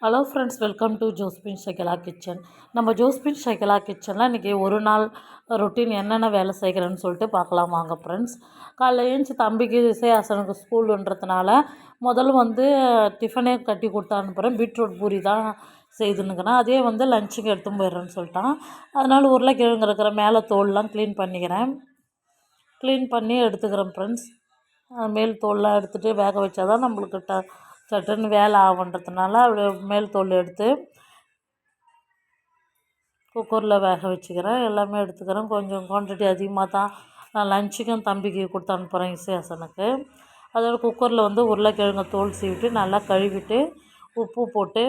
Hello friends, welcome to Josephine Shaikala kitchen. நம்ம Josephine Shaikala கிச்சனில் இன்றைக்கி ஒரு நாள் ரொட்டீன் என்னென்ன வேலை செய்கிறேன்னு சொல்லிட்டு பார்க்கலாம் வாங்க ஃப்ரெண்ட்ஸ். காலைல ஏஞ்சி தம்பிக்கு இசையாசனுக்கு ஸ்கூலுன்றதுனால முதல்ல டிஃபனே கட்டி கொடுத்து அனுப்புகிறேன். பீட்ரூட் பூரி தான் செய்துன்னுக்கிறேன். அதே லஞ்சுக்கு எடுத்துன்னு போயிடுறேன்னு சொல்லிட்டான். அதனால் உருளைக்கிழங்கு இருக்கிற மேலே தோல்லாம் க்ளீன் பண்ணிக்கிறேன். க்ளீன் பண்ணி எடுத்துக்கிறேன் ஃப்ரெண்ட்ஸ். மேல் தோல்லாம் எடுத்துகிட்டு வேக வச்சா தான் நம்மளுக்கு சட்டுன்னு வேலை ஆகுன்றதுனால மேல் தோல் எடுத்து குக்கரில் வேக வச்சுக்கிறேன். எல்லாமே எடுத்துக்கிறேன். கொஞ்சம் குவான்டிட்டி அதிகமாக தான் நான் லஞ்சுக்கும் தம்பிக்கு கொடுத்து அனுப்புகிறேன் இசையாசனுக்கு. அதோட குக்கரில் உருளைக்கிழங்கு தோல் சீவிட்டு நல்லா கழுவிட்டு உப்பு போட்டு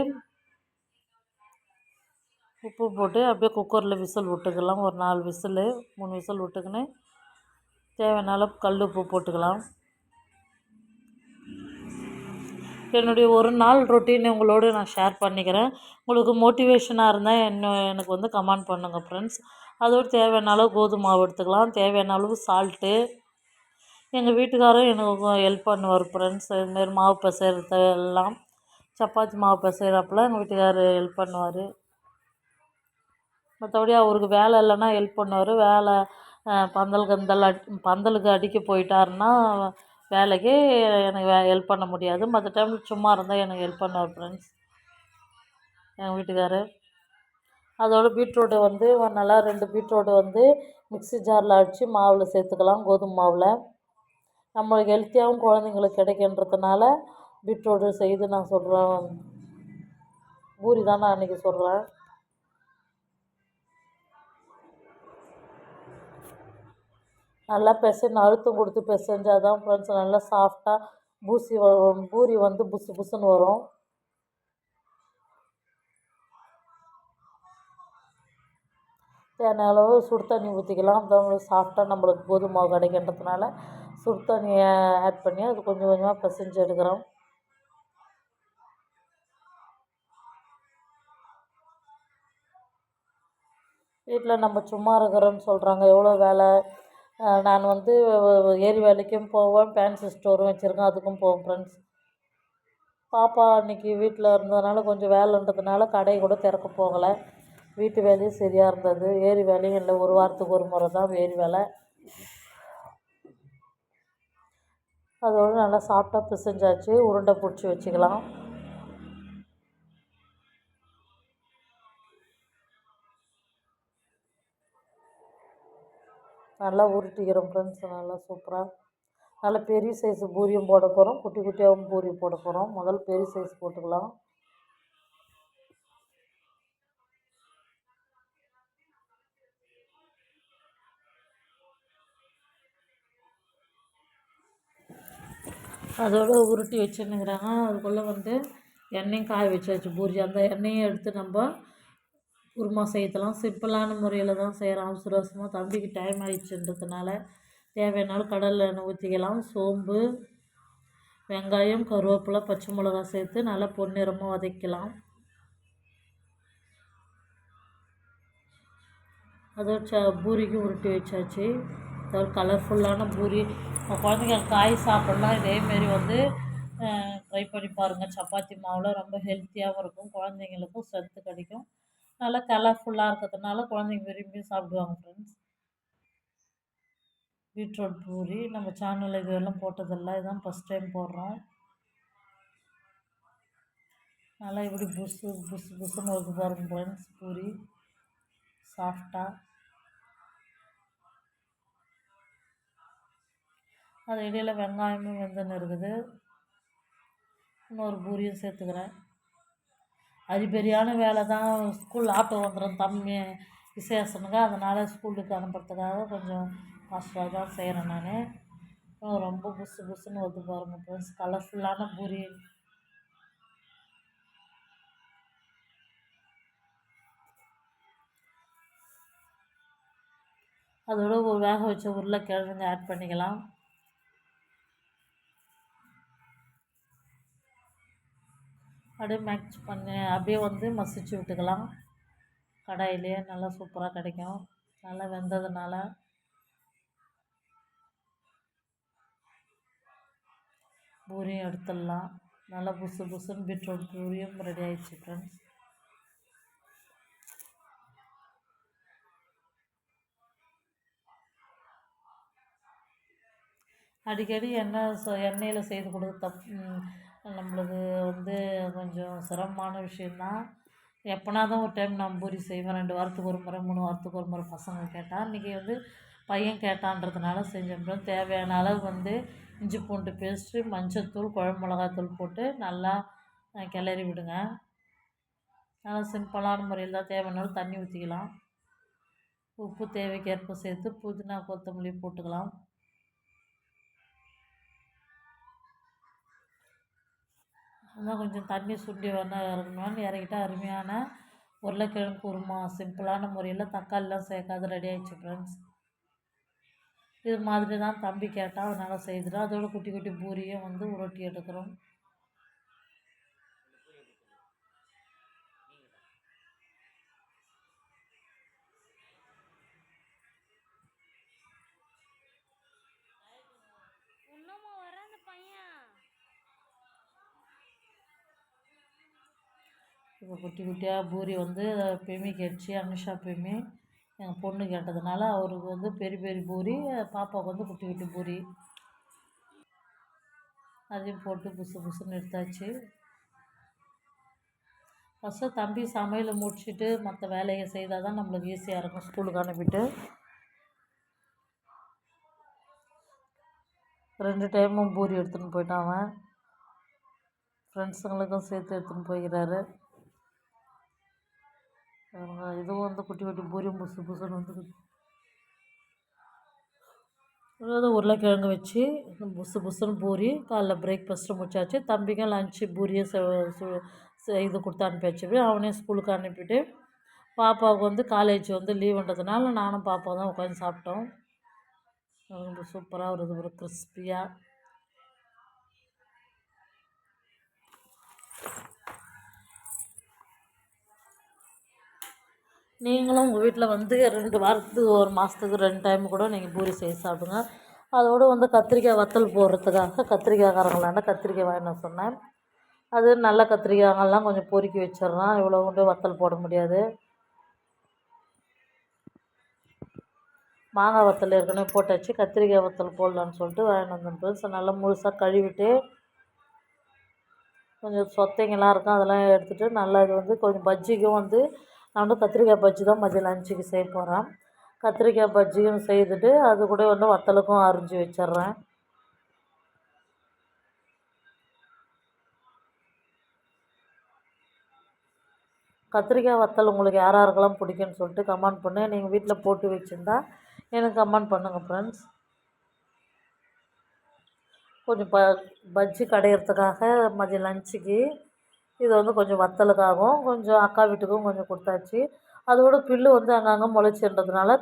அப்படியே குக்கரில் விசில் விட்டுக்கலாம். ஒரு 4 விசில் 3 விசில் விட்டுக்கின்னு தேவையான அளவு கல் உப்பு போட்டுக்கலாம். என்னுடைய ஒரு நாள் ரொட்டீன் உங்களோடு நான் ஷேர் பண்ணிக்கிறேன். உங்களுக்கு மோட்டிவேஷனாக இருந்தால் எனக்கு கமெண்ட் பண்ணுங்கள் ஃப்ரெண்ட்ஸ். அதோடு தேவையான அளவு கோதுமை மாவு எடுத்துக்கலாம். தேவையான அளவு சால்ட்டு. எங்கள் வீட்டுக்காரரும் எனக்கு ஹெல்ப் பண்ணுவார் ஃப்ரெண்ட்ஸ். இதுமாரி மாவு பிசைறது எல்லாம் சப்பாத்தி மாவு பிசைகிறப்பெல்லாம் எங்கள் வீட்டுக்காரர் ஹெல்ப் பண்ணுவார். மற்றபடி அவருக்கு வேலை இல்லைன்னா ஹெல்ப் பண்ணுவார். வேலை பந்தலுக்கு அடிக்க போயிட்டாருன்னா வேலைக்கு எனக்கு ஹெல்ப் பண்ண முடியாது. மற்ற டைமில் சும்மா இருந்தால் எனக்கு ஹெல்ப் பண்ணுவார் ஃப்ரெண்ட்ஸ் எங்கள் வீட்டுக்காரர். அதோட பீட்ரூட்டை நல்லா 2 பீட்ரூட்டை மிக்ஸி ஜாரில் அடித்து மாவில் சேர்த்துக்கலாம். கோதுமை மாவில் நம்மளுக்கு ஹெல்த்தியாகவும் குழந்தைங்களுக்கு கிடைக்கின்றதுனால பீட்ரூட்டு செய்து நான் சொல்கிறேன். பூரி தான் நான் அன்றைக்கி சொல்கிறேன். நல்லா அழுத்தம் கொடுத்து பிசைஞ்சால் தான் ஃப்ரெண்ட்ஸ் நல்லா சாஃப்டாக பூரி புசு புசுன்னு வரும். தேவையான அளவு சுடு தண்ணி ஊற்றிக்கலாம். சாஃப்டாக நம்மளுக்கு கோதுமை மாவு கிடைக்கின்றதுனால சுடு தண்ணியை ஆட் பண்ணி அது கொஞ்சம் கொஞ்சமாக பிசைஞ்சு எடுக்கிறோம். வீட்டில் நம்ம சும்மா இருக்கிறோன்னு சொல்கிறாங்க, எவ்வளோ வேலை. நான் ஏரி வேலைக்கும் போவேன், ஃபேன்சி ஸ்டோரும் வச்சுருக்கேன், அதுக்கும் போவேன் ஃப்ரெண்ட்ஸ். பாப்பா அன்றைக்கி வீட்டில் இருந்ததுனால கொஞ்சம் வேலைன்றதுனால கடையை கூட திறக்க போகலை. வீட்டு வேலையும் சரியாக இருந்தது. ஏரி வேலையும் இல்லை, ஒரு வாரத்துக்கு ஒரு முறை தான் ஏரி வேலை. அதோடு நல்லா சாஃப்டாக பிசைஞ்சாச்சு. உருண்டை பிடிச்சி வச்சுக்கலாம். நல்லா உருட்டிக்கிறோம் ஃப்ரெண்ட்ஸ். நல்லா சூப்பராக நல்லா பெரிய சைஸு பூரியும் போட போகிறோம், குட்டி குட்டியாகவும் பூரி போட போகிறோம். முதல்ல பெரிய சைஸ் போட்டுக்கலாம். அதோடு உருட்டி வச்சுன்னுங்கிறாங்க. அதுக்குள்ளே எண்ணெயும் காய வச்சாச்சு. பூரி அந்த எண்ணெயை எடுத்து நம்ம குருமா செய்யலாம். சிம்பிளான முறையில் தான் செய்கிறோம். அவசர அவசரமாக தம்பிக்கு டைம் ஆகிடுச்சுன்றதுனால தேவையானாலும் கடலை எண்ணெய் ஊற்றிக்கலாம். சோம்பு, வெங்காயம், கருவேப்பிலை, பச்சை மிளகா சேர்த்து நல்லா பொன்னிறமாக வதக்கலாம். அதோட பூரிக்கு உருட்டி வச்சாச்சு. அதாவது கலர்ஃபுல்லான பூரி. குழந்தைங்க காய் சாப்பிட்லாம். இதேமாரி ட்ரை பண்ணி பாருங்கள். சப்பாத்தி மாவில் ரொம்ப ஹெல்த்தியாகவும் இருக்கும், குழந்தைங்களுக்கும் ஸ்ட்ரென்த்து கிடைக்கும். நல்லா கலர்ஃபுல்லாக இருக்கிறதுனால குழந்தைங்க விரும்பி சாப்பிடுவாங்க ஃப்ரெண்ட்ஸ். பீட்ரூட் பூரி நம்ம சேனலில் இதெல்லாம் போட்டதில்லை, இதுதான் ஃபஸ்ட் டைம் போடுறோம். நல்லா இப்படி புஸ்ஸுன்னு வருது பாருங்க ஃப்ரெண்ட்ஸ். பூரி சாஃப்டாக. அது இடையில் வெங்காயமும் வெந்துன்னு இருக்குது. இன்னொரு பூரியும் சேர்த்துக்கிறேன். பெரியான வேலை தான். ஸ்கூல் ஆட்டோ வந்துடும் தம்பி இசையாசனுக்கு, அதனால் ஸ்கூலுக்கு அனுப்புறதுக்காக கொஞ்சம் ஃபாஸ்ட்டாக தான் செய்கிறேன் நான். ரொம்ப புஸ்ஸுன்னு வருது பாருங்கள் ஃப்ரெண்ட்ஸ். கலர்ஃபுல்லான பூரி. அதோட வேக வச்ச உருளைக்கிழங்கு ஆட் பண்ணிக்கலாம். அப்படியே மிக்ஸ் பண்ணி அப்படியே மசிச்சு விட்டுக்கலாம். கடாயிலே நல்லா சூப்பராக கிடைக்கும். நல்லா வெந்ததுனால பூரியும் எடுத்துடலாம். நல்லா புசு புசுன்னு பீட்ரூட் பூரியும் ரெடி ஆயிடுச்சு ஃப்ரெண்ட்ஸ். அடிக்கடி எண்ணெயில் செய்து கொடுக்க நம்மளுக்கு வந்து கொஞ்சம் சிரமமான விஷயந்தான். எப்போனா தான் ஒரு டைம் நான் பூரி செய்வேன். 2 வாரத்துக்கு ஒரு முறை 3 வாரத்துக்கு ஒரு முறை பசங்க கேட்டால், இன்றைக்கி வந்து பையன் கேட்டான்றதுனால செஞ்சேன். தேவையான அளவு வந்து இஞ்சி பூண்டு பேஸ்ட்டு, மஞ்சள்தூள், குழம்பு மிளகாத்தூள் போட்டு நல்லா கிளறி விடுங்க. நல்லா சிம்பிளான முறையில் தான். தேவையான தண்ணி ஊற்றிக்கலாம். உப்பு தேவைக்கேற்ப சேர்த்து புதினா கொத்தமல்லி போட்டுக்கலாம். இன்னும் கொஞ்சம் தண்ணி சுண்டி இறக்கணும்னு இறக்கிட்டால் அருமையான உருளைக்கிழங்கு குருமா சிம்பிளான முறையில் தக்காளிலாம் சேர்க்காத ரெடி ஆகிடுச்சு ஃப்ரெண்ட்ஸ். இது மாதிரி தான் தம்பி கேட்டால் அதனால் செய்துடும். அதோட குட்டி குட்டி பூரியும் வந்து உருட்டி எடுக்கிறோம். இப்போ குட்டி குட்டியாக பூரி வந்து பெமி கேட்டுச்சு. அனுஷா பெமி எங்கள் பொண்ணு கேட்டதுனால அவருக்கு வந்து பெரிய பெரிய பூரி, பாப்பாவுக்கு வந்து குட்டி குட்டி பூரி அதையும் போட்டு புசு புசுன்னு எடுத்தாச்சு. ஃபஸ்ட்டு தம்பி சமையலை முடிச்சுட்டு மற்ற வேலையை செய்தால் தான் நம்மளுக்கு ஈஸியாக இருக்கும். ஸ்கூலுக்கு அனுப்பிட்டு 2 டைமும் பூரி எடுத்துன்னு போயிட்டான். அவன் ஃப்ரெண்ட்ஸுங்களுக்கும் சேர்த்து எடுத்துன்னு போய்கிறாரு. இதுவும் வந்து குட்டி குட்டி பூரியும் புசு புசுன்னு வந்துக்குது. அதாவது உருளைக்கிழங்கு வச்சு புசு புசுன்னு பூரி காலைல பிரேக்ஃபாஸ்ட்டு முடிச்சாச்சு. தம்பிக்கும் லன்ச்சு பூரியை இது கொடுத்து அனுப்பியாச்சு. அவனையும் ஸ்கூலுக்கு அனுப்பிட்டு பாப்பாவுக்கு வந்து காலேஜ் வந்து லீவுன்றதுனால நானும் பாப்பா தான் உட்காந்து சாப்பிட்டோம். ரொம்ப சூப்பராக வருது, ஒரு கிறிஸ்பியாக. நீங்களும் உங்கள் வீட்டில் வந்து 2 வாரத்துக்கு 1 மாதத்துக்கு 2 டைம் கூட நீங்கள் பூரி செய்து சாப்பிடுங்க. அதோடு வந்து கத்திரிக்காய் வத்தல் போடுறதுக்காக கத்திரிக்காய்காரங்களாண்ட கத்திரிக்காய் வாங்கின்னு சொன்னேன். அது நல்ல கத்திரிக்காயெல்லாம் கொஞ்சம் பொறுக்கி வச்சிடலாம். இவ்வளோ கொண்டு வத்தல் போட முடியாது. மாங்காய் வத்தல் ஏற்கனவே போட்டாச்சு. கத்திரிக்காய் வத்தல் போடலான்னு சொல்லிட்டு வாங்கிட்டு வந்தேன். நல்லா முழுசாக கழுவிட்டு கொஞ்சம் சொத்தைங்கெல்லாம் இருக்கும், அதெல்லாம் எடுத்துகிட்டு நல்லா இது வந்து கொஞ்சம் பஜ்ஜிக்கும் வந்து நான் வந்து கத்திரிக்காய் பஜ்ஜி தான் மதியம் லஞ்சுக்கு செய்ய போகிறேன். கத்திரிக்காய் பஜ்ஜியும் செய்துட்டு அது கூட வந்து வத்தலுக்கும் அரிஞ்சு வச்சிட்றேன். கத்திரிக்காய் வத்தல் உங்களுக்கு யாராருக்கெல்லாம் பிடிக்குன்னு சொல்லிட்டு கமெண்ட் பண்ணு. நீங்கள் வீட்டில் போட்டு வச்சுருந்தா எனக்கு கமெண்ட் பண்ணுங்கள் ஃப்ரெண்ட்ஸ். கொஞ்சம் பஜ்ஜி கடையிறதுக்காக மதியம் லஞ்சுக்கு இது வந்து கொஞ்சம் வத்தலுக்காகவும் கொஞ்சம் அக்கா வீட்டுக்கும் கொஞ்சம் கொடுத்தாச்சு. அதோட புல்லு வந்து அங்கங்கே முளைச்சின்றதுனால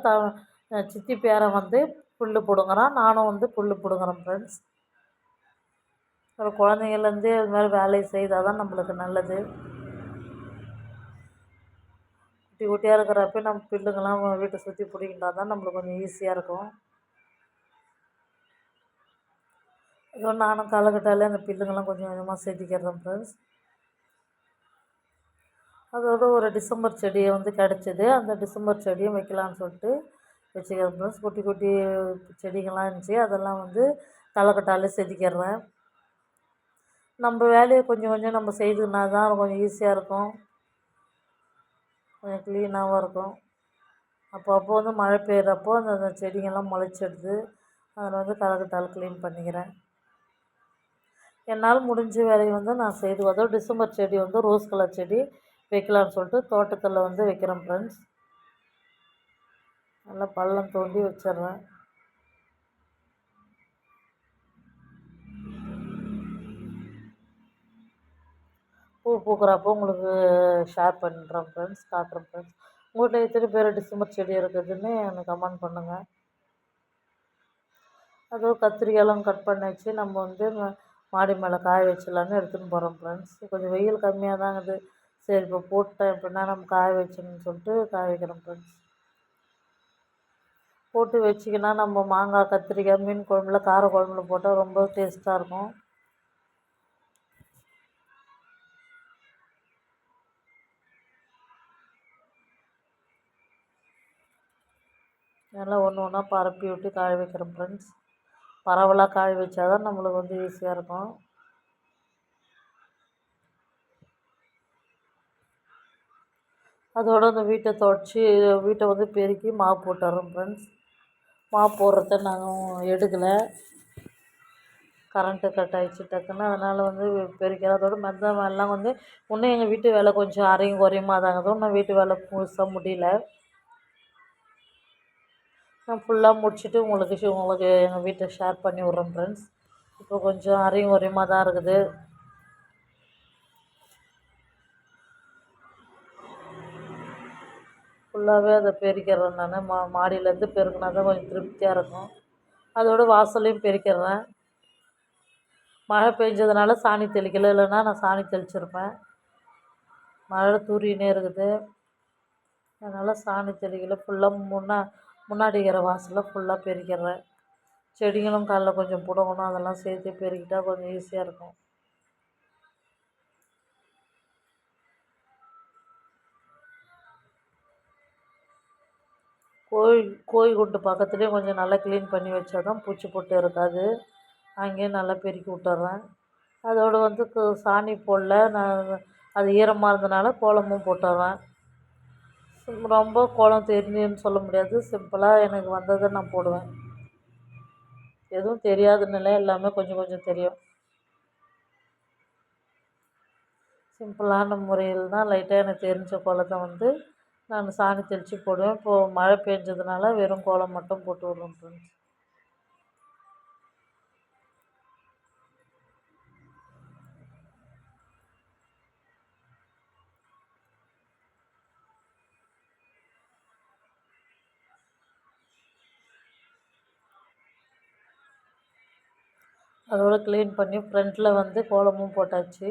சித்தி பேரன் வந்து புல் பிடுங்குறான், நானும் வந்து புல் பிடுங்குறேன் ஃப்ரெண்ட்ஸ். ஒரு குழந்தைங்கள்லேருந்தே அது மாதிரி வேலையை செய்தால் தான் நம்மளுக்கு நல்லது. குட்டி குட்டியாக இருக்கிறப்ப நம்ம புல்லுங்கெல்லாம் வீட்டை சுற்றி பிடிக்கின்றா தான் நம்மளுக்கு கொஞ்சம் ஈஸியாக இருக்கும். இதோ நானும் களைக்கட்டாலே அந்த புல்லுங்கெல்லாம் கொஞ்சம் கொஞ்சமாக செதுக்கிறேன் ஃப்ரெண்ட்ஸ். அதோட ஒரு டிசம்பர் செடியை வந்து கிடச்சிது. அந்த டிசம்பர் செடியும் வைக்கலான்னு சொல்லிட்டு வச்சுக்கிறேன் ஃப்ரெண்ட்ஸ். குட்டி குட்டி செடிகள்லாம் இருந்துச்சு, அதெல்லாம் வந்து களைக்கட்டாலே செதுக்கிடுறேன். நம்ம வேலையை கொஞ்சம் கொஞ்சம் நம்ம செய்தோம்னா தான் கொஞ்சம் ஈஸியாக இருக்கும், கொஞ்சம் க்ளீனாகவும் இருக்கும். அப்போ வந்து மழை பெய்கிறப்போ அந்த செடிங்கள்லாம் முளைச்சிடுது. அதில் வந்து களைக்கட்டால் க்ளீன் பண்ணிக்கிறேன். என்னால் முடிஞ்ச வேலையை வந்து நான் செய்து அதோட டிசம்பர் செடி வந்து ரோஸ் கலர் செடி வைக்கலான்னு சொல்லிட்டு தோட்டத்தில் வந்து வைக்கிறேன் ஃப்ரெண்ட்ஸ். நல்லா பள்ளம் தோண்டி வச்சிட்றேன். பூ பூக்கிறப்போ உங்களுக்கு ஷேர் பண்ணுறேன் ஃப்ரெண்ட்ஸ், காட்டுறேன் ஃப்ரெண்ட்ஸ். உங்கள்கிட்ட எத்தனை பேர் டிசம்பர் செடி இருக்குதுன்னு எனக்கு கமெண்ட் பண்ணுங்கள். அதுவும் கத்திரிக்காயெல்லாம் கட் பண்ணி வச்சு நம்ம வந்து மாடி மேலே காய வச்சிடலான்னு எடுத்துன்னு போகிறோம் ஃப்ரெண்ட்ஸ். கொஞ்சம் வெயில் கம்மியாக தான் இருக்குது. சரி இப்போ போட்டேன் அப்படின்னா நம்ம காய வச்சோன்னு சொல்லிட்டு காய வைக்கிறோம் ஃப்ரெண்ட்ஸ். போட்டு வச்சிக்கினா நம்ம மாங்காய் கத்திரிக்காய் மீன் குழம்புல கார குழம்புல போட்டால் ரொம்ப டேஸ்ட்டாக இருக்கும். நல்லா ஒன்று ஒன்றா பரப்பி விட்டு காய வைக்கிறேன் ஃப்ரெண்ட்ஸ். பரவலாக காய வச்சா தான் நம்மளுக்கு வந்து ஈஸியாக இருக்கும். அதோடு அந்த வீட்டை துடைச்சி வீட்டை வந்து பெருக்கி மாப் போட்டுறோம் ஃப்ரெண்ட்ஸ். மாப் போடுறத நாங்கள் எடுக்கலை, கரண்ட்டு கட் ஆகிடுச்சு டக்குன்னு. அதனால் வந்து பெருக்கிற அதோட மற்ற வேலைலாம் வந்து இன்னும் எங்கள் வீட்டு வேலை கொஞ்சம் அரையும் குறையுமா தாங்க, இன்னும் வீட்டு வேலை முழுசாக முடியல. நான் ஃபுல்லாக முடிச்சுட்டு உங்களுக்கு எங்கள் வீட்டை ஷேர் பண்ணி விட்றேன் ஃப்ரெண்ட்ஸ். இப்போ கொஞ்சம் அரையும் குறையுமா தான் இருக்குது. ஃபுல்லாகவே அதை பெருக்கிறேன் நான். மாடியிலேருந்து பெருக்கினா தான் கொஞ்சம் திருப்தியாக இருக்கும். அதோட வாசலையும் பெருக்கிறேன். மழை பெஞ்சதுனால சாணி தெளிக்கலை, இல்லைன்னா நான் சாணி தெளிச்சிருப்பேன். மழை தூரினே இருக்குது, அதனால் சாணி தெளிக்கலை. ஃபுல்லாக முன்னாடி இருக்கிற வாசலில் ஃபுல்லாக பெருக்கிறேன். செடிகளும் காலைல கொஞ்சம் புடங்கணும், அதெல்லாம் சேர்த்து பெருக்கிட்டால் கொஞ்சம் ஈஸியாக இருக்கும். கோழி குண்டு பக்கத்துலேயே கொஞ்சம் நல்லா க்ளீன் பண்ணி வச்சா தான் பூச்சி பொட்டு இருக்காது. அங்கேயே நல்லா பெருக்கி விட்டுறேன். அதோடு வந்து சாணி போடல நான், அது ஈரமாக இருந்தனால கோலமும் போட்டுறேன். ரொம்ப கோலம் தெரிஞ்சுன்னு சொல்ல முடியாது, சிம்பிளாக எனக்கு வந்ததை நான் போடுவேன். எதுவும் தெரியாதுன்னு இல்லை, எல்லாமே கொஞ்சம் கொஞ்சம் தெரியும். சிம்பிளான முறையில் தான் லைட்டாக எனக்கு தெரிஞ்ச கோலத்தை வந்து நான் சாணி தெளித்து போடுவேன். இப்போது மழை பெஞ்சதுனால வெறும் கோலம் மட்டும் போட்டு விடுவேன் ஃப்ரெண்ட்ஸ். அதோடு க்ளீன் பண்ணி ஃப்ரண்ட்டில் வந்து கோலமும் போட்டாச்சு.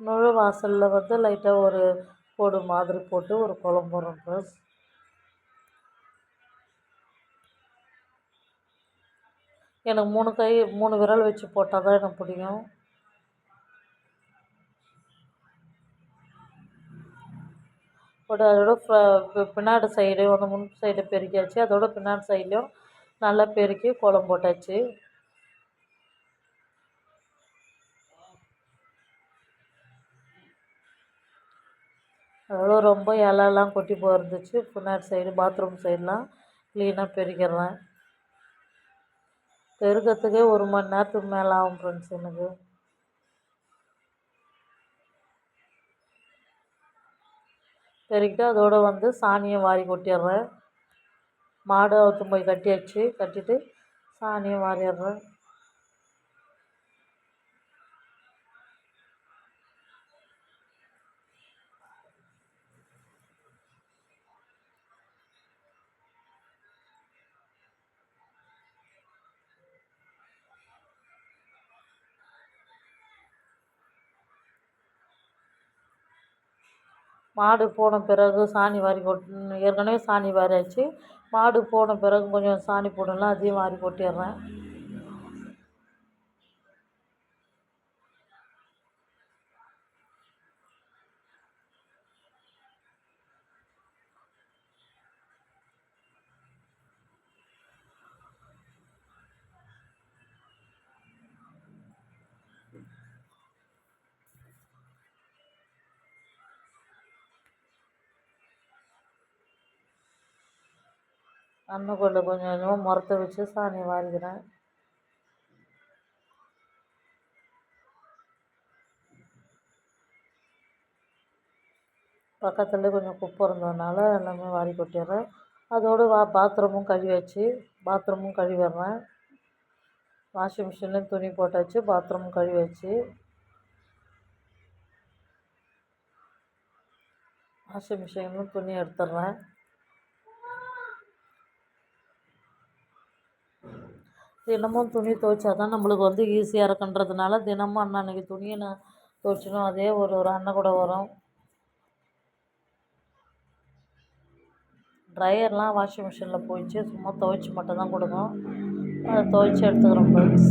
நுழ வாசலில் வந்து லைட்டாக ஒரு கோடு மாதிரி போட்டு ஒரு கோலம் போடுறோம் ஃப்ரெண்ட்ஸ். எனக்கு 3 விரல் வச்சு போட்டால் தான் எனக்கு பிடிக்கும். போட்டு அதோட பின்னாடி சைடு வந்து முன் சைடு பெருக்கியாச்சு. அதோட பின்னாடி சைட்லேயும் நல்லா பெருக்கி கோலம் போட்டாச்சு. அதோட ரொம்ப இலெல்லாம் கொட்டி போயிருந்துச்சு. பின்னாடி சைடு பாத்ரூம் சைடெலாம் க்ளீனாக பெருக்கிடுறேன். பெருக்கிறதுக்கே 1 மணி நேரத்துக்கு மேலே ஆகும் ஃப்ரெண்ட்ஸ் எனக்கு. பெருக்கிட்டு அதோடு வந்து சாணியை வாரி கொட்டிடுறேன். மாடு அவுத்து போய் கட்டிட்டு சாணியை வாரிடுறேன். மாடு போன பிறகு சாணி வாரி ஏற்கனவே சாணி வாரியாச்சு. மாடு போன பிறகு கொஞ்சம் சாணி போடலாம், அதையும் வாரி கொட்டிடுறேன். அன்னக்குள்ள கொஞ்சம் கொஞ்சமாக முறத்தை வச்சு சாணி வாரிக்கிறேன். பக்கத்தில் கொஞ்சம் குப்பை இருந்ததுனால எல்லாமே வாரி கொட்டிடுறேன். அதோடு பாத்ரூமும் கழுவிடுறேன். வாஷிங் மிஷின்லேயும் துணி போட்டாச்சு, பாத்ரூமும் கழுவியாச்சு. வாஷிங் மிஷின்லேயும் துணி எடுத்துடுறேன். தினமும் துணி துவைச்சா தான் நம்மளுக்கு வந்து ஈஸியாக இருக்குன்றதுனால தினமும் அன்னன்னைக்கு துணியை நான் துவைச்சிடும். அதே ஒரு அன்னை கூட வரும். ட்ரையர்லாம் வாஷிங் மிஷினில் போயிடுச்சு, சும்மா துவைச்சி மட்டும் தான் கொடுக்கும். அதை துவைச்சி எடுத்துக்கிறோம் ஃப்ரெண்ட்ஸ்.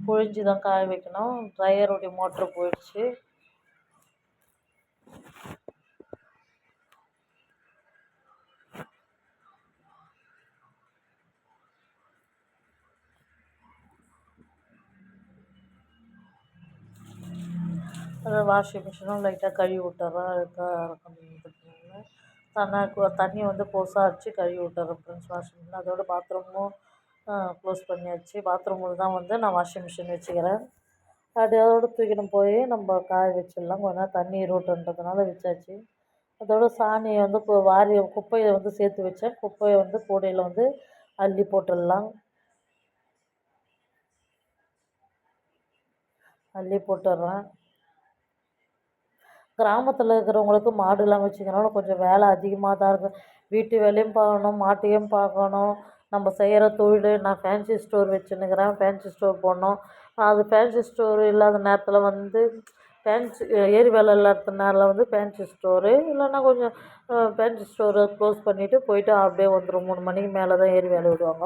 புழிஞ்சு தான் காய வைக்கணும். ட்ரையருடைய மோட்ரு போயிடுச்சு. அதை வாஷிங் மிஷினும் லைட்டாக கழுவி விட்டுறேன். அழுக்காக தண்ணி வந்து போஸாக அடித்து கழுவி விட்டுறேன் ஃப்ரெண்ட்ஸ் வாஷிங் மிஷின். அதோட பாத்ரூமும் க்ளோஸ் பண்ணியாச்சு. பாத்ரூமில் தான் வந்து நான் வாஷிங் மிஷின் வச்சுக்கிறேன். அதோடு தூக்கின்னு போய் நம்ம காய வச்சிடலாம். கொஞ்ச நேரம் தண்ணி ரோட்டுன்றதுனால வச்சாச்சு. அதோட சாணியை வந்து வாரி குப்பையை வந்து சேர்த்து வச்சேன். குப்பையை வந்து கூடையில் வந்து அள்ளி போட்டுடலாம். அள்ளி போட்டுடுறேன். கிராமத்தில் இருக்கிறவங்களுக்கு மாடுலாம் வச்சுக்கிறனால கொஞ்சம் வேலை அதிகமாக தான் இருக்கும். வீட்டு வேலையும் பார்க்கணும், மாட்டையும் பார்க்கணும். நம்ம செய்கிற தொழில், நான் ஃபேன்சி ஸ்டோர் வச்சுன்னுக்கிறேன். ஃபேன்சி ஸ்டோர் போடணும். அது ஃபேன்சி ஸ்டோர் இல்லாத நேரத்தில் வந்து ஃபேன்சி ஏரி வேலை இல்லாத நேரில் வந்து ஃபேன்சி ஸ்டோரு இல்லைன்னா கொஞ்சம் ஃபேன்சி ஸ்டோரை க்ளோஸ் பண்ணிவிட்டு போயிட்டு அப்படியே வந்துடும். 3 மணிக்கு மேலே தான் ஏரி வேலை விடுவாங்க.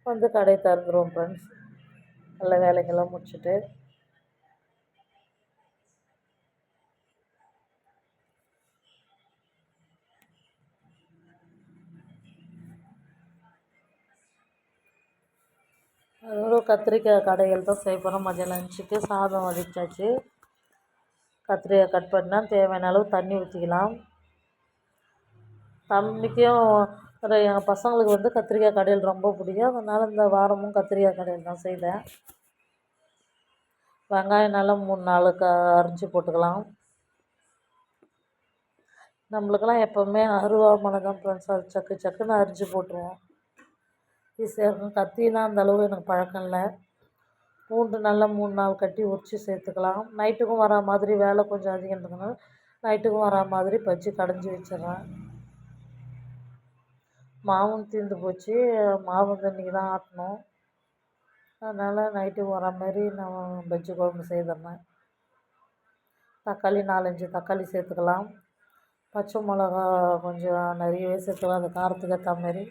வந்து கடையை திறந்துருவோம் ஃப்ரெண்ட்ஸ். நல்ல வேலைக்கெல்லாம் முடிச்சுட்டு அதோட கத்திரிக்காய் கடைகள் தான் செய்ய போகிறோம். மதியம் லஞ்சுக்கு சாதம் வடிச்சாச்சு. கத்திரிக்காய் கட் பண்ணால் தேவையான அளவு தண்ணி ஊற்றிக்கலாம். தம்பிக்கும் எங்கள் பசங்களுக்கு வந்து கத்திரிக்காய் கடையில் ரொம்ப பிடிக்கும். அதனால் இந்த வாரமும் கத்திரிக்காய் கடையில் தான் செய்தேன். வெங்காயம் நல்லா 3-4 அரிஞ்சு போட்டுக்கலாம். நம்மளுக்கெல்லாம் எப்போவுமே அருவாமனை தான் ஃப்ரெண்ட்ஸ். அது சக்கு சக்குன்னு அரிஞ்சு போட்டுருவோம். ஈஸியாக இருக்கும். கத்திலாம் அந்தளவு எனக்கு பழக்கம் இல்லை. பூண்டு நல்லா 3-4 கட்டி உரித்து சேர்த்துக்கலாம். நைட்டுக்கும் வரா மாதிரி வேலை கொஞ்சம் அதிகன்றதுனால நைட்டுக்கும் வரா மாதிரி பஜ்ஜி கடைஞ்சி வச்சிடுறேன். மாவும் தீர்ந்து போச்சு. மாவு இன்றைக்கி தான் ஆட்டணும். அதனால் நைட்டுக்கு வரா மாதிரி நான் பஜ்ஜி குழம்பு செய்திடுறேன். தக்காளி 4-5 தக்காளி சேர்த்துக்கலாம். பச்சை மிளகா கொஞ்சம் நிறையவே சேர்த்துக்கலாம். அந்த காரத்துக்கு ஏற்ற மாதிரி.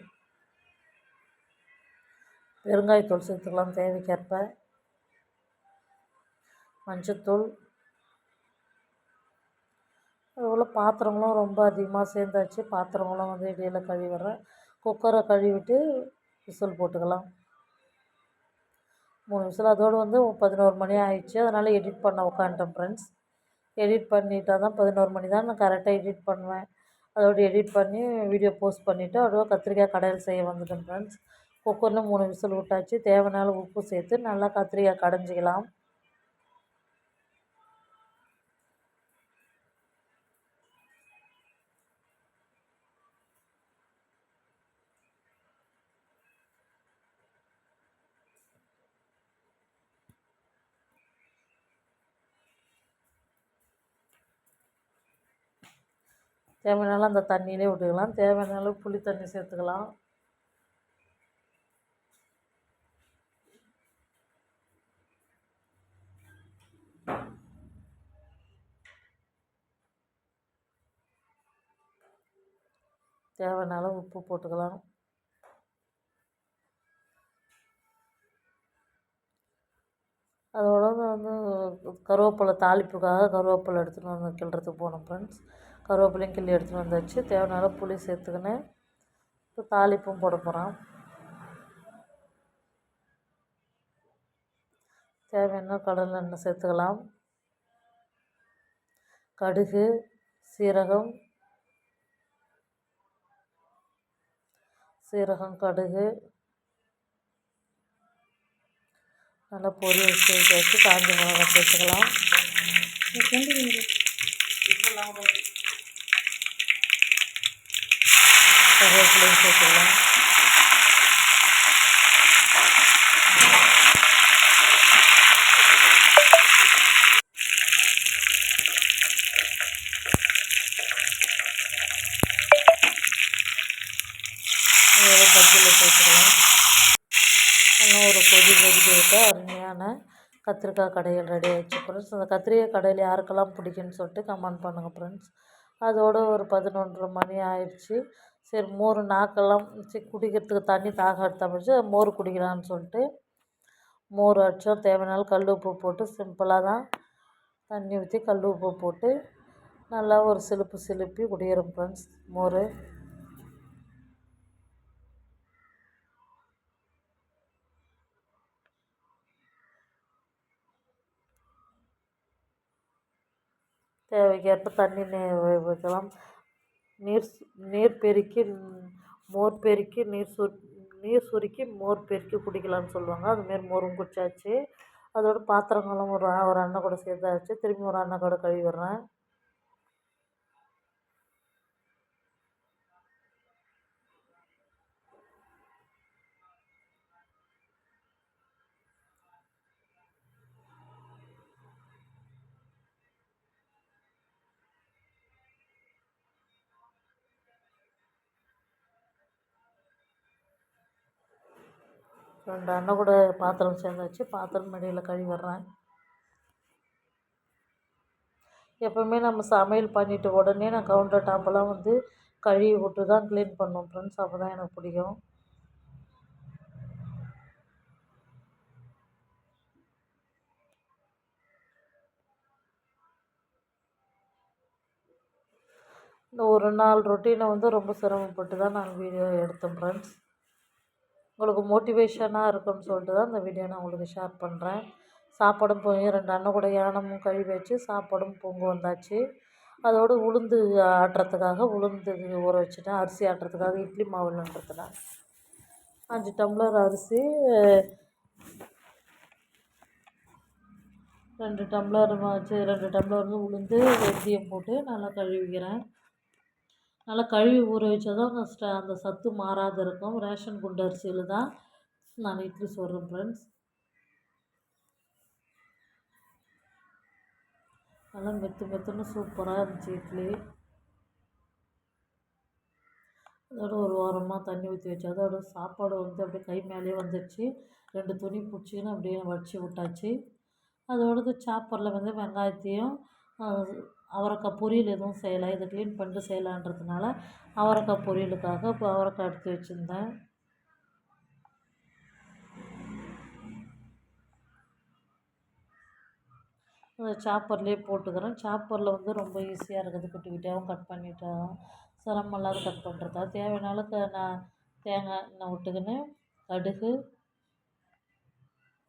பெருங்காயத்தூள் சேர்த்துக்கலாம் தேவைக்கேற்ப. மஞ்சத்தூள். அதுபோல் பாத்திரங்களும் ரொம்ப அதிகமாக சேர்ந்தாச்சு. பாத்திரங்களும் வந்து இடையில் கழுவிடுறேன். குக்கரை கழுவிட்டு விசில் போட்டுக்கலாம். 3 விசில். அதோடு வந்து 11 மணி ஆயிடுச்சு. அதனால் எடிட் பண்ண உட்காந்துட்டேன் ஃப்ரெண்ட்ஸ். எடிட் பண்ணிட்டால் தான் 11 மணி தான் நான் கரெக்டாக எடிட் பண்ணுவேன். அதோடு எடிட் பண்ணி வீடியோ போஸ்ட் பண்ணிவிட்டு அதோட கத்திரிக்காய் கடையில் செய்ய வந்துட்டேன் ஃப்ரெண்ட்ஸ். குக்கரில் 3 விசில் விட்டாச்சு. தேவையான அளவு உப்பு சேர்த்து நல்லா கத்திரிக்காய் கடைஞ்சிக்கலாம். தேவையான அந்த தண்ணியிலே விட்டுக்கலாம். தேவையான அளவு புளி தண்ணி சேர்த்துக்கலாம். தேவையான அளவு உப்பு போட்டுக்கலாம். அதோட வந்து கருவேப்பிலை தாளிப்புக்காக கருவேப்பிலை எடுத்துகிட்டு வந்து கிள்றதுக்கு போனோம் ஃப்ரெண்ட்ஸ். கருவேப்பிலையும் கிள்ளி எடுத்துகிட்டு வந்தாச்சு. தேவையான அளவு புளி சேர்த்துக்கின்னு இப்போ தாளிப்பும் போட போகிறோம். தேவையான கடலை எண்ணெய் சேர்த்துக்கலாம். கடுகு, சீரகம், கடுகு நல்லா பொரிய வச்சு காஞ்ச மிளகாய் சேர்த்துக்கலாம். கருவேப்பிலையும் சேர்த்துக்கலாம். பஜ்ஜியில் சேர்த்துக்கலாம். நல்லா ஒரு கொதிக்க விட்டு அருமையான கத்திரிக்காய் கடையில் ரெடி ஆகிடுச்சு ஃப்ரெண்ட்ஸ். அந்த கத்திரிக்காய் கடையில் யாருக்கெல்லாம் பிடிக்குன்னு சொல்லிட்டு கமெண்ட் பண்ணுங்கள் ஃப்ரெண்ட்ஸ். அதோடு ஒரு 11:30 மணி ஆயிடுச்சு. சரி மோர் நாக்கெல்லாம் குடிக்கிறதுக்கு தண்ணி தாகம் எடுத்த முடிச்சு மோர் குடிக்கலான்னு சொல்லிட்டு மோர் அடித்தோம். தேவையான கல் உப்பு போட்டு சிம்பிளாக தான் தண்ணி ஊற்றி கல் உப்பு போட்டு நல்லா ஒரு சிலுப்பி குடிக்கிறோம் ஃப்ரெண்ட்ஸ் மோர். தேவைக்கேற்ப தண்ணி வைக்கலாம். நீர் நீர் பெருக்கி மோர் பெருக்கி நீர் சுருக்கி மோர் பெருக்கி குடிக்கலாம்னு சொல்லுவாங்க. அதுமாரி மோரும் குடிச்சாச்சு. அதோட பாத்திரங்களும் ஒரு அண்ணன் கூட சேர்த்தாச்சு. திரும்பி ஒரு அண்ணன் கூட கழுவிடுறேன். ரெண்டு அண்ணன் கூட பாத்திரம் சேர்ந்தாச்சு. பாத்திரம் மடியில் கழுவிடுறேன். எப்போவுமே நம்ம சமையல் பண்ணிவிட்டு உடனே நான் கவுண்டர் டாப்பெல்லாம் வந்து கழுவி விட்டு தான் க்ளீன் பண்ணுவோம் ஃப்ரெண்ட்ஸ். அப்போ தான் எனக்கு பிடிக்கும். இந்த ஒரு நாள் ரொட்டீனை வந்து ரொம்ப சிரமப்பட்டு தான் நான் வீடியோ எடுத்தேன் ஃப்ரெண்ட்ஸ். உங்களுக்கு மோட்டிவேஷனாக இருக்குன்னு சொல்லிட்டு தான் இந்த வீடியோ நான் உங்களுக்கு ஷேர் பண்ணுறேன். சாப்பாடும் போய் ரெண்டு அண்ணன் கூட யானமும் கழுவி வச்சு சாப்பாடும் பொங்க வந்தாச்சு. அதோடு உளுந்து ஆட்டுறதுக்காக உளுந்து ஊற வச்சுட்டேன். அரிசி ஆட்டுறதுக்காக இட்லி மாவுன்றதுனால 5 டம்ளர் அரிசி 2 டம்ளர் வச்சு 2 டம்ளர் வந்து உளுந்து வெந்தயம் போட்டு நல்லா கழுவிக்கிறேன். நல்லா கழுவி ஊற வச்சா தான் அந்த சத்து மாறாது இருக்கும். ரேஷன் குண்டு அரிசியில் தான் நான் இட்லி சொல்கிறேன் ஃப்ரெண்ட்ஸ். நல்லா மெத்துன்னு சூப்பராக இருந்துச்சு இட்லி. அதோட ஒரு ஓரமாக தண்ணி ஊற்றி வச்சு அதோட சாப்பாடு வந்து அப்படியே கை மேலேயே வந்துடுச்சு. 2 துணி பிடிச்சின்னு அப்படியே வடித்து விட்டாச்சு. அதோடது சாப்பரில் வந்து வெங்காயத்தையும் அவரைக்காய் பொரியல் எதுவும் செய்யலை. இதை க்ளீன் பண்ணிட்டு செய்யலான்றதுனால அவரைக்காய் பொரியலுக்காக இப்போ அவரைக்காய் எடுத்து வச்சுருந்தேன். சாப்பர்லேயே போட்டுக்கிறேன். சாப்பரில் வந்து ரொம்ப ஈஸியாக இருக்குது. குட்டி குட்டியாகவும் கட் பண்ணிட்டா சிரமம் இல்லாத கட் பண்ணுறதா. தேவையான அளவுக்கு நான் தேங்காய் எண்ணெய் விட்டுக்கின்னு கடுகு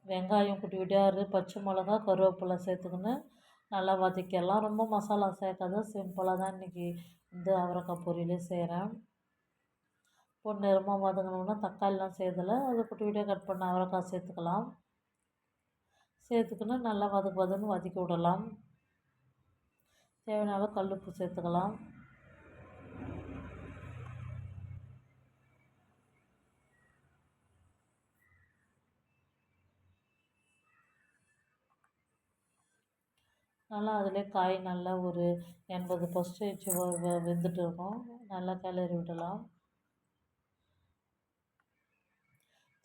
வெங்காயம் குட்டி குட்டியாக பச்சை மிளகா கருவேப்பிலை சேர்த்துக்கின்னு நல்லா வதக்கிடலாம். ரொம்ப மசாலா சேர்க்காத சிம்பிளாக தான் இன்றைக்கி வந்து அவரைக்காய் பொரியலே செய்கிறேன். பொன்னிறமாக வதங்கணுன்னா தக்காளிலாம் சேர்த்தலை. அதை குட்டி குட்டியாக கட் பண்ண அவரைக்காய் சேர்த்துக்கலாம். சேர்த்துக்கின்னு நல்லா வதன்னு வதக்கி விடலாம். தேவையான அளவு கல் உப்பு சேர்த்துக்கலாம். நல்லா அதிலே காய் நல்லா ஒரு 80% வெந்துட்டு இருக்கும். நல்லா கிளறி விடலாம்.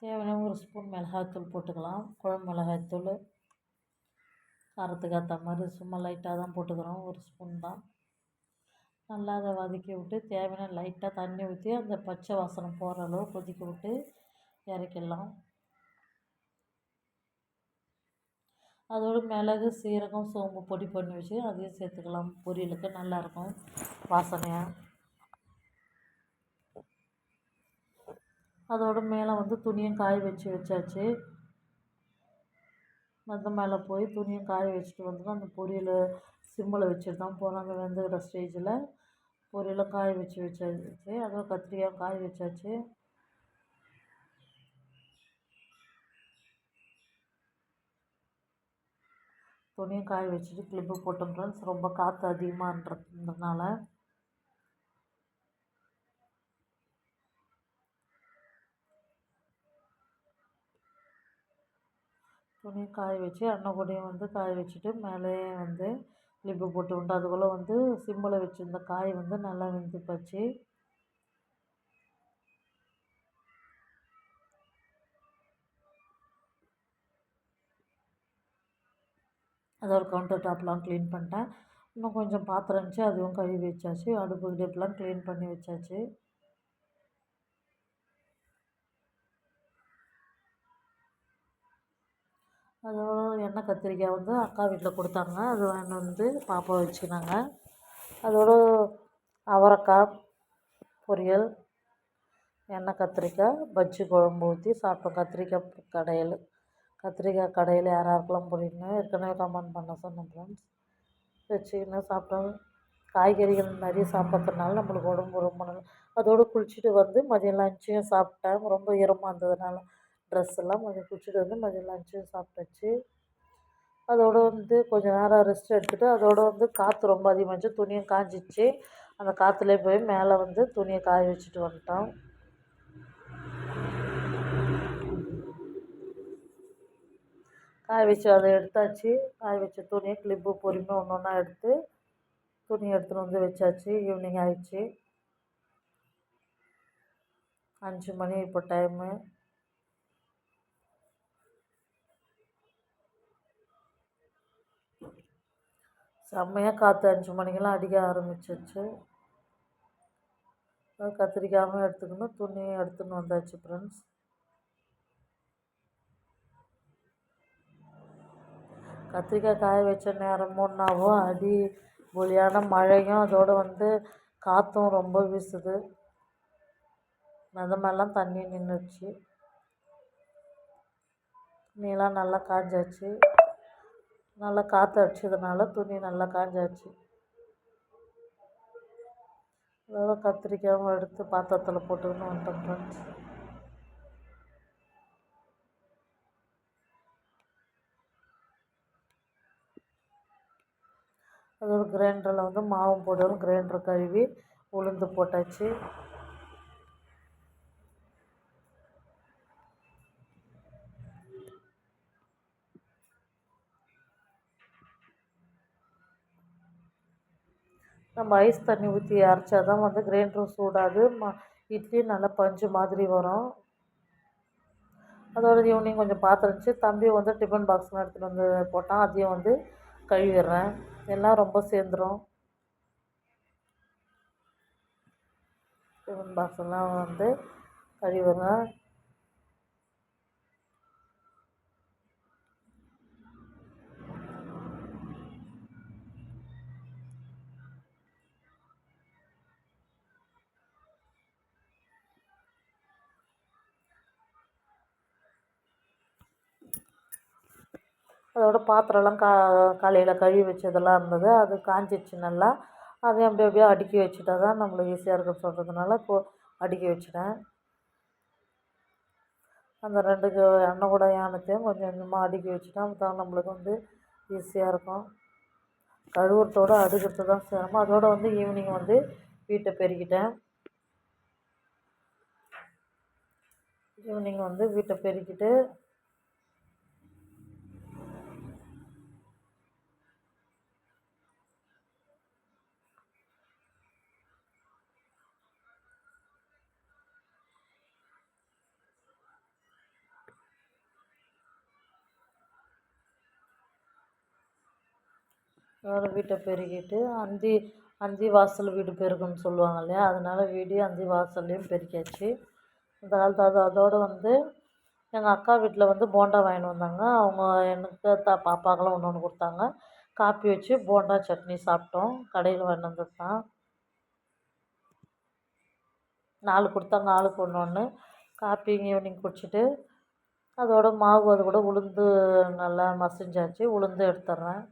தேவையான ஒரு ஸ்பூன் மிளகாய்த்தூள் போட்டுக்கலாம். குழம்பு மிளகாய்த்தூள் காரத்துக்கு ஏற்ற மாதிரி சும்மா லைட்டாக தான் போட்டுக்கிறோம். ஒரு ஸ்பூன் தான். நல்லா அதை வதக்கி விட்டு தேவையான லைட்டாக தண்ணி ஊற்றி அந்த பச்சை வாசனை போகிற அளவு கொதிக்க விட்டு இறக்கிடலாம். அதோடு மிளகு சீரகம் சோம்பு பொடி பண்ணி வச்சு அதையும் சேர்த்துக்கலாம். பொரியலுக்கு நல்லாயிருக்கும் வாசனையாக. அதோடு மேலே வந்து துணியும் காய வச்சாச்சு. மேலே போய் துணியும் காய வச்சுட்டு வந்து அந்த பொரியல் சிம்மில் வச்சுட்டு தான் போகிறோம். அந்த வெந்துக்கிற ஸ்டேஜில் பொரியலை காய வச்சாச்சு. அதுவும் கத்திரிக்காய் காய வச்சாச்சு. துணியும் காய வச்சுட்டு கிளிப்பு போட்டோம் ஃப்ரெண்ட்ஸ். ரொம்ப காற்று அதிகமாகன்றதுனால துணியும் காய வச்சு அண்ணன் கூடையும் வந்து காய வச்சுட்டு மேலே வந்து கிளிப்பு போட்டு விட்டு அதுக்குள்ளே வந்து சிம்மில் வச்சுருந்த காய் வந்து நல்லா வெந்து போச்சு. அதோட கவுண்டர் டாப்லாம் க்ளீன் பண்ணிட்டேன். இன்னும் கொஞ்சம் பாத்திரம் இருந்துச்சு, அதுவும் கழுவி வச்சாச்சு. அடுப்பு கிடப்புலாம் க்ளீன் பண்ணி வச்சாச்சு. அதோட எண்ணெய் கத்திரிக்காய் வந்து அக்கா வீட்டில் கொடுத்தாங்க. அது வாங்கிட்டு வந்து பாப்பா வச்சுக்கினாங்க. அதோட அவரைக்காய் பொரியல் எண்ணெய் கத்திரிக்காய் பஜ்ஜி குழம்பு ஊற்றி சாப்பிட்டோம். கத்திரிக்காய் கடையில் யாராருக்கெல்லாம் பிடிக்குன்னு ஏற்கனவே கமெண்ட் பண்ண சொன்னேன் ஃப்ரெண்ட்ஸ். வச்சுக்கின்னு சாப்பிட்டோம். காய்கறிகள் நிறைய சாப்பிட்றதுனால நம்மளுக்கு உடம்பு ரொம்ப நல்லா. அதோடு குளிச்சுட்டு வந்து மதியம் லஞ்சையும் சாப்பிட்டேன். ரொம்ப ஈரமாக இருந்ததுனால ட்ரெஸ் எல்லாம் மதியம் குளிச்சுட்டு வந்து மதியம் லஞ்சையும் சாப்பிட்டாச்சு. அதோடு வந்து கொஞ்சம் நேரம் ரெஸ்ட் எடுத்துகிட்டு அதோடு வந்து காற்று ரொம்ப அதிகமாகிடுச்சு, துணியும் காஞ்சிச்சு. அந்த காற்றுலேயே போய் மேலே வந்து துணியை காய வச்சுட்டு வந்துட்டோம். காய வச்சு அதை எடுத்தாச்சு. காய வச்ச துணியை கிளிப்பு பொறுமையாக ஒன்று ஒன்றா எடுத்து துணி எடுத்துகிட்டு வந்து வச்சாச்சு. ஈவினிங் ஆயிடுச்சு. 5 மணி இப்போ டைமு. செம்மையாக காற்று 5 மணிக்கெல்லாம் அடிக்க ஆரம்பிச்சிச்சு. கத்திரிக்காயும் எடுத்துக்கணும், துணியும் எடுத்துன்னு வந்தாச்சு ஃப்ரெண்ட்ஸ். கத்திரிக்காய் காய வச்ச நேரமுன்னாவும் அடி பொலியான மழையும் அதோடு வந்து காற்றும் ரொம்ப வீசுது. மெதமெல்லாம் தண்ணி நின்றுச்சு. துணியெல்லாம் நல்லா காஞ்சாச்சு. நல்லா காற்று அடிச்சதுனால துணி நல்லா காஞ்சாச்சு. அதோட கத்திரிக்காயும் எடுத்து பாத்திரத்தில் போட்டுக்கின்னு வந்துட்டோம் ஃப்ரெண்ட்ஸ். அதோட கிரைண்டரில் வந்து மாவும் போடணும். கிரைண்டர் கழுவி உளுந்து போட்டாச்சு. நம்ம ஐஸ் தண்ணி ஊற்றி அரைச்சா தான் வந்து கிரைண்டரும் சூடாது, இட்லி நல்லா பஞ்சு மாதிரி வரும். அதோட ஈவினிங் கொஞ்சம் பாத்திரம் இருந்துச்சு. தம்பி வந்து டிஃபன் பாக்ஸ்லாம் எடுத்துகிட்டு வந்து போட்டான். அதையும் வந்து கழுவிடுறேன். எல்லாம் ரொம்ப சேர்ந்துடும். டிஃபன் பாக்ஸெல்லாம் வந்து கழுவிடுறேன். அதோட பாத்திரம்லாம் காலையில் கழுவி வச்சதெல்லாம் இருந்தது. அது காஞ்சிடுச்சு நல்லா. அதையும் அப்படியே அடுக்கி வச்சுட்டா தான் நம்மளுக்கு ஈஸியாக இருக்கும் சொல்கிறதுனால அடுக்கி வச்சுட்டேன். அந்த 2 எண்ணெய் கூட யானத்தையும் கொஞ்சம் கொஞ்சமாக அடுக்கி வச்சுட்டா தான் நம்மளுக்கு வந்து ஈஸியாக இருக்கும். கழுவுறதோடு அடுக்கிறது தான் சிரமம். அதோடு வந்து ஈவினிங் வந்து வீட்டை பெருக்கிட்டேன். ஈவினிங் வந்து வீட்டை பெருக்கிட்டு அதோட வீட்டை பெருக்கிட்டு அந்தி வாசல் வீடு பெருக்குன்னு சொல்லுவாங்க இல்லையா, அதனால் வீடு அந்தி வாசல்லையும் பெருக்கியாச்சு. இந்த காலத்து அதோடு வந்து எங்கள் அக்கா வீட்டில் வந்து போண்டா வாங்கிட்டு வந்தாங்க. அவங்க எனக்கு பாப்பாக்கெல்லாம் ஒன்று ஒன்று கொடுத்தாங்க. காப்பி வச்சு போண்டா சட்னி சாப்பிட்டோம். கடையில் வாங்கிட்டு வந்தது தான். 4 கொடுத்தாங்க, ஆளுக்கு ஒன்று ஒன்று. காப்பி ஈவினிங் குடிச்சிட்டு அதோட மாவு அது கூட உளுந்து நல்லா மசிஞ்சாச்சு. உளுந்து எடுத்துட்றேன்.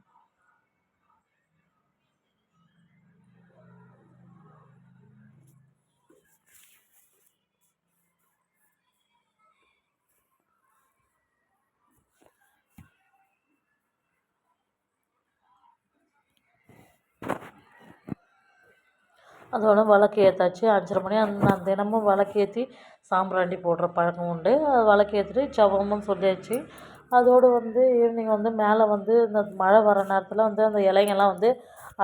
அதோட விளக்கு ஏற்றாச்சு. 5:30 மணி நான் தினமும் விளக்கு ஏற்றி சாம்பிராணி போடுற பழக்கம் உண்டு. விளக்கு ஏற்றிட்டு ஜபமும் சொல்லியாச்சு. அதோடு வந்து ஈவினிங் வந்து மேலே வந்து இந்த மழை வர நேரத்தில் வந்து அந்த இலைங்கெல்லாம் வந்து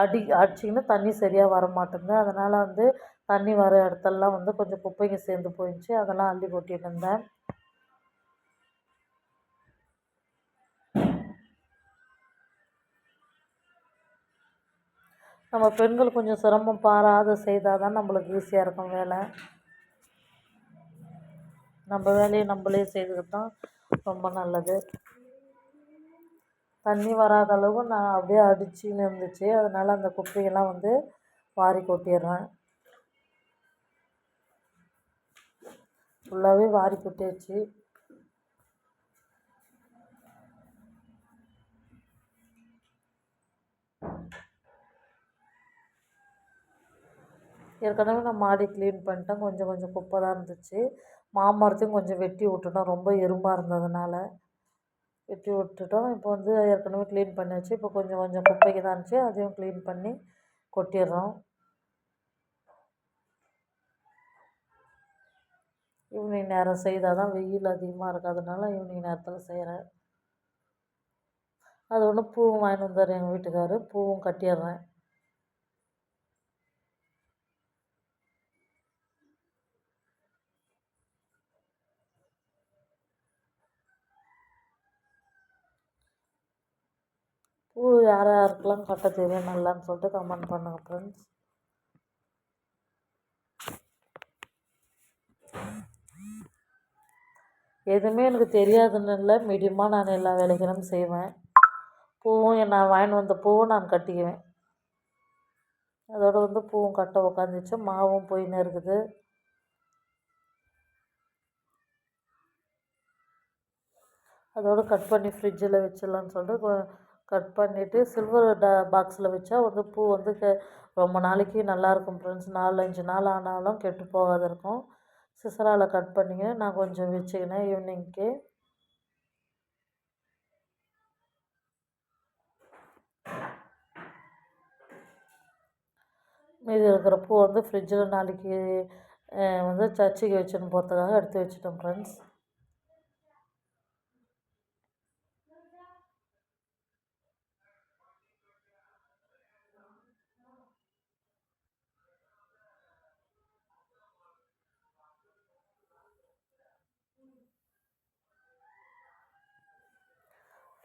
அடிச்சிக்கின்னு தண்ணி சரியாக வர மாட்டேங்குது. அதனால் வந்து தண்ணி வர இடத்துலலாம் வந்து கொஞ்சம் குப்பைங்க சேர்ந்து போயிடுச்சு. அதெல்லாம் அள்ளி கொட்டிட்டு இருந்தேன். நம்ம பெண்கள் கொஞ்சம் சிரமம் பாராத செய்தால் தான் நம்மளுக்கு ஈஸியாக இருக்கும் வேலை. நம்ம வேலையை நம்மளே செய்கிறது தான் ரொம்ப நல்லது. தண்ணி வராத அளவு நான் அப்படியே அடிச்சுன்னு இருந்துச்சு. அதனால் அந்த குப்பையெல்லாம் வந்து வாரி கொட்டிடுறேன். ஃபுல்லாகவே வாரி கொட்டியாச்சு. ஏற்கனவே நான் மாடி க்ளீன் பண்ணிட்டேன். கொஞ்சம் கொஞ்சம் குப்பை தான் இருந்துச்சு. மாமரத்தையும் கொஞ்சம் வெட்டி விட்டுட்டோம், ரொம்ப எறும்பாக இருந்ததுனால வெட்டி விட்டுட்டோம். இப்போ வந்து ஏற்கனவே க்ளீன் பண்ணியாச்சு. இப்போ கொஞ்சம் கொஞ்சம் குப்பைக்கு தான் இருந்துச்சு, அதையும் க்ளீன் பண்ணி கொட்டிடுறோம். ஈவினிங் நேரம் செய்தால் தான் வெயில் அதிகமாக இருக்கிறதுனால ஈவினிங் நேரத்தில் செய்கிறேன். அது ஒன்று பூவும் வாங்கிட்டு வந்தார் எங்கள் வீட்டுக்காரரு, பூவும் கட்டிடுறேன். பூ யார் யாருக்கெல்லாம் கட்ட தெரியும் நல்லான்னு சொல்லிட்டு கமெண்ட் பண்ணுங்கள் ஃப்ரெண்ட்ஸ். எதுவுமே எனக்கு தெரியாதுன்னு இல்லை, மீடியமாக நான் எல்லா வேலைகளும் செய்வேன். பூவும் நான் வாங்கிட்டு வந்த பூவும் நான் கட்டிக்குவேன். அதோடு வந்து பூவும் கட்ட உக்காந்துச்சு, மாவும் போயின்னு இருக்குது. அதோடு கட் பண்ணி ஃப்ரிட்ஜில் வச்சிடலான்னு சொல்லிட்டு கட் பண்ணிவிட்டு சில்வர் பாக்ஸில் வச்சா வந்து பூ வந்து ரொம்ப நாளைக்கு நல்லாயிருக்கும் ஃப்ரெண்ட்ஸ். 4-5 நாள் ஆனாலும் கெட்டு போகாது இருக்கும். சிசரால் கட் பண்ணிங்க நான் கொஞ்சம் வச்சுக்கினேன் ஈவினிங்க்கு. மீதி இருக்கிற பூ வந்து ஃப்ரிட்ஜில் நாளைக்கு வந்து சர்ச்சுக்கு வச்சுன்னு போகிறதுக்காக எடுத்து வச்சுட்டோம் ஃப்ரெண்ட்ஸ்.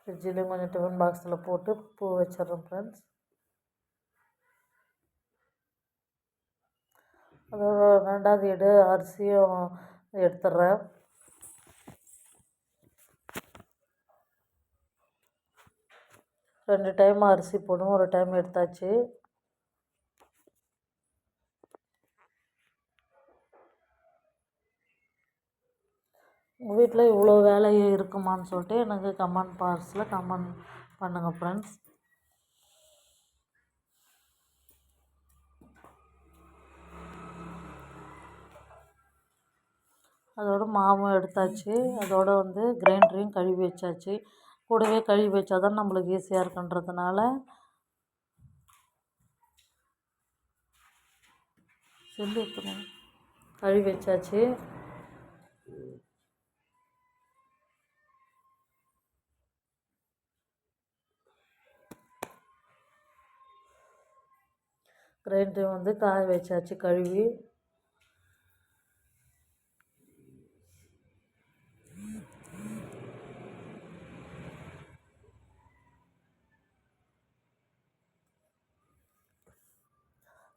ஃப்ரிட்ஜிலையும் கொஞ்சம் டிஃபன் பாக்ஸில் போட்டு பூ வச்சிடுறோம் ஃப்ரெண்ட்ஸ். அதோட 2வது எடு அரிசியும் எடுத்துடுறேன். ரெண்டு டைம் அரிசி போடும், ஒரு டைம் எடுத்தாச்சு. உங்கள் வீட்டில் இவ்வளோ வேலை இருக்குமான்னு சொல்லிட்டு எனக்கு கமெண்ட் பாக்ஸில் கமெண்ட் பண்ணுங்கள் ஃப்ரெண்ட்ஸ். அதோட மாவும் எடுத்தாச்சு. அதோடு வந்து கிரைண்டரையும் கழுவி வச்சாச்சு. கூடவே கழுவி வச்சா தான் நம்மளுக்கு ஈஸியாக இருக்குன்றதுனால கழுவி வச்சாச்சு. கிரைண்டரையும் வந்து காய வச்சாச்சு கழுவி.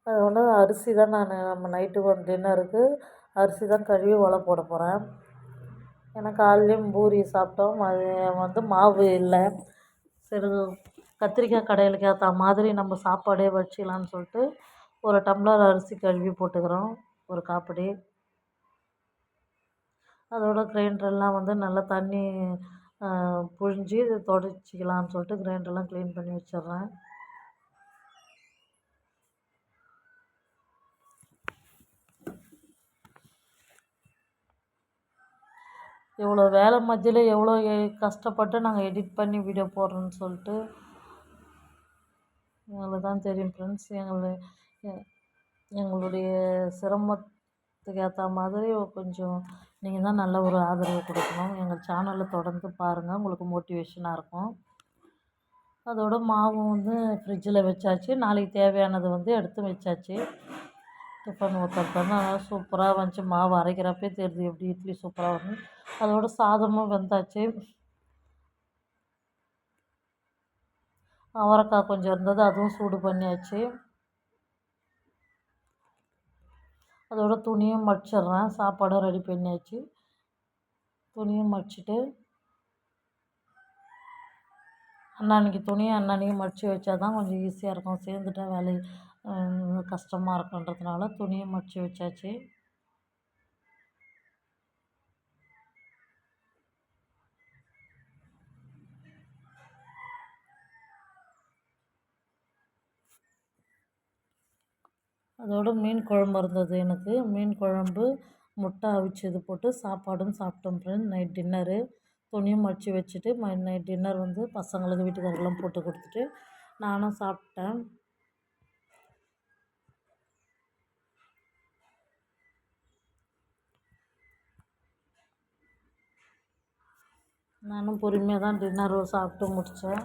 அது ஒன்று அரிசி தான் நம்ம நைட்டு டின்னருக்கு அரிசி தான் கழுவி ஒலை போட போகிறேன். ஏன்னா காலையிலையும் பூரி சாப்பிட்டோம், அது வந்து மாவு இல்லை. சரி கத்திரிக்காய் கடையிலுக்கு ஏற்ற மாதிரி நம்ம சாப்பாடே வச்சிக்கலான்னு சொல்லிட்டு ஒரு டம்ளர் அரிசி கழுவி போட்டுக்கிறோம், ஒரு காப்படி. அதோட கிரைண்டரெல்லாம் வந்து நல்லா தண்ணி புழிஞ்சு தொடச்சிக்கலான்னு சொல்லிட்டு கிரைண்டரெல்லாம் க்ளீன் பண்ணி வச்சிடுறேன். எவ்வளோ வேலை மத்தியில் எவ்வளோ கஷ்டப்பட்டு நாங்கள் எடிட் பண்ணி வீடியோ போடுறோன்னு சொல்லிட்டு எங்களுக்கு தான் தெரியும் ஃப்ரெண்ட்ஸ். எங்களுடைய சிரமத்துக்கு ஏற்ற மாதிரி கொஞ்சம் நீங்கள் தான் நல்ல ஒரு ஆதரவு கொடுக்கணும். எங்கள் சேனலை தொடர்ந்து பாருங்கள், உங்களுக்கு மோட்டிவேஷனாக இருக்கும். அதோட மாவும் வந்து ஃப்ரிட்ஜில் வச்சாச்சு. நாளைக்கு தேவையானது வந்து எடுத்து வச்சாச்சு. டிஃபன் ஊற்றுறதுனா நல்லா சூப்பராக வந்துச்சு. மாவு அரைக்கிறப்பே தெரியுது எப்படி இட்லி சூப்பராக வரும். அதோட சாதமும் வெந்தாச்சு. அவரைக்காய் கொஞ்சம் இருந்தது, அதுவும் சூடு பண்ணியாச்சு. அதோட துணியும் மடிச்சிடுறேன். சாப்பாடும் ரெடி பண்ணியாச்சு. துணியும் மடிச்சிட்டு அன்னன்னைக்கு துணியை அன்னன்னைக்கு மடித்து வச்சா தான் கொஞ்சம் ஈஸியாக இருக்கும். சேர்ந்துட்டா வேலை கஷ்டமாக இருக்குன்றதுனால துணியை மடித்து வச்சாச்சு. அதோட மீன் குழம்பு இருந்தது எனக்கு. மீன் குழம்பு, முட்டை அவிச்சது போட்டு சாப்பாடும் சாப்பிட்டோம் ஃப்ரெண்ட். நைட் டின்னரு துணியும் மடித்து வச்சுட்டு நைட் டின்னர் வந்து பசங்களுக்கு வீட்டுக்காரெல்லாம் போட்டு கொடுத்துட்டு நானும் சாப்பிட்டேன். நானும் பொறுமையாக தான் டின்னரும் சாப்பிட்டு முடித்தேன்.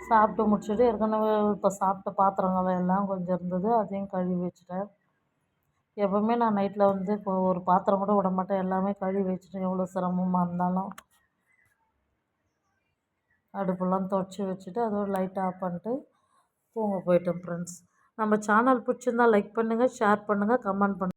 சாப்பிட்டு முடிச்சுட்டு ஏற்கனவே இப்போ சாப்பிட்ட பாத்திரங்கள் எல்லாம் கொஞ்சம் இருந்தது, அதையும் கழுவி வச்சுட்டேன். எப்போவுமே நான் நைட்டில் வந்து இப்போ ஒரு பாத்திரம் கூட விட மாட்டேன், எல்லாமே கழுவி வச்சுட்டு எவ்வளோ சிரமமாக இருந்தாலும் அடுப்பெல்லாம் துடைச்சி வச்சுட்டு அதோட லைட் ஆஃப் பண்ணிட்டு தூங்க போயிட்டேன் ஃப்ரெண்ட்ஸ். நம்ம சேனல் பிடிச்சிருந்தால் லைக் பண்ணுங்கள், ஷேர் பண்ணுங்கள், கமெண்ட் பண்ணுங்கள்.